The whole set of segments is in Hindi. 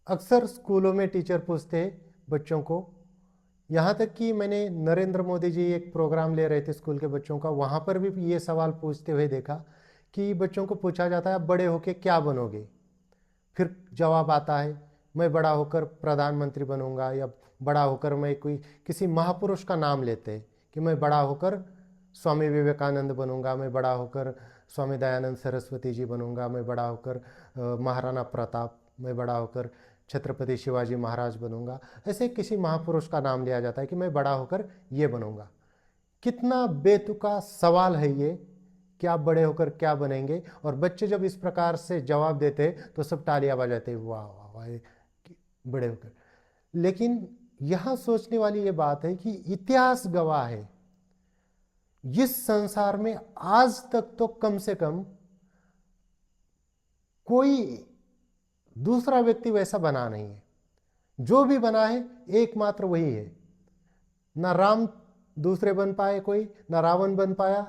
अक्सर स्कूलों में टीचर पूछते हैं बच्चों को, यहाँ तक कि मैंने नरेंद्र मोदी जी एक प्रोग्राम ले रहे थे स्कूल के बच्चों का, वहाँ पर भी ये सवाल पूछते हुए देखा कि बच्चों को पूछा जाता है, बड़े होके क्या बनोगे? फिर जवाब आता है, मैं बड़ा होकर प्रधानमंत्री बनूंगा, या बड़ा होकर मैं कोई किसी महापुरुष का नाम लेते हैं कि मैं बड़ा होकर स्वामी विवेकानंद बनूंगा, मैं बड़ा होकर स्वामी दयानंद सरस्वती जी बनूंगा, मैं बड़ा होकर महाराणा प्रताप, मैं बड़ा होकर छत्रपति शिवाजी महाराज बनूंगा। ऐसे किसी महापुरुष का नाम लिया जाता है कि मैं बड़ा होकर ये बनूंगा। कितना बेतुका सवाल है ये कि आप बड़े होकर क्या बनेंगे। और बच्चे जब इस प्रकार से जवाब देते तो सब तालियां बजाते, वाह वाह वाह, बड़े होकर। लेकिन यहां सोचने वाली ये बात है कि इतिहास गवाह है, इस संसार में आज तक तो कम से कम कोई दूसरा व्यक्ति वैसा बना नहीं है। जो भी बना है एकमात्र वही है। ना राम दूसरे बन पाए कोई, ना रावण बन पाया,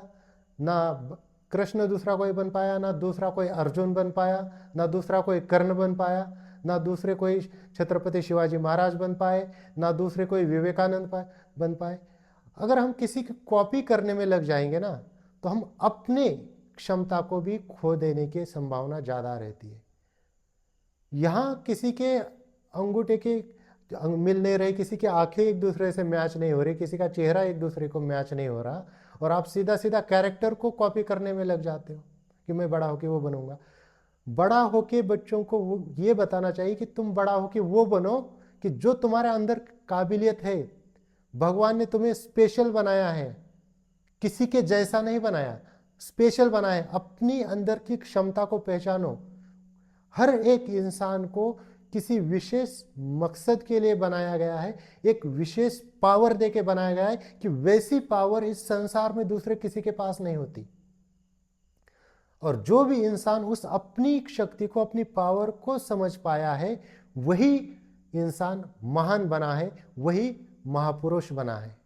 ना कृष्ण दूसरा कोई बन पाया, ना दूसरा कोई अर्जुन बन पाया, ना दूसरा कोई कर्ण बन पाया, ना दूसरे कोई छत्रपति शिवाजी महाराज बन पाए, ना दूसरे कोई विवेकानंद बन पाए। अगर हम किसी की कॉपी करने में लग जाएंगे ना, तो हम अपने क्षमता को भी खो देने की संभावना ज़्यादा रहती है। यहाँ किसी के अंगूठे के मिल नहीं रहे, किसी की आंखें एक दूसरे से मैच नहीं हो रही, किसी का चेहरा एक दूसरे को मैच नहीं हो रहा, और आप सीधा सीधा कैरेक्टर को कॉपी करने में लग जाते हो कि मैं बड़ा होके वो बनूंगा। बड़ा होके बच्चों को ये बताना चाहिए कि तुम बड़ा होके वो बनो कि जो तुम्हारे अंदर काबिलियत है। भगवान ने तुम्हें स्पेशल बनाया है, किसी के जैसा नहीं बनाया, स्पेशल बनाया है। अपनी अंदर की क्षमता को पहचानो। हर एक इंसान को किसी विशेष मकसद के लिए बनाया गया है, एक विशेष पावर देके बनाया गया है कि वैसी पावर इस संसार में दूसरे किसी के पास नहीं होती। और जो भी इंसान उस अपनी शक्ति को, अपनी पावर को समझ पाया है, वही इंसान महान बना है, वही महापुरुष बना है।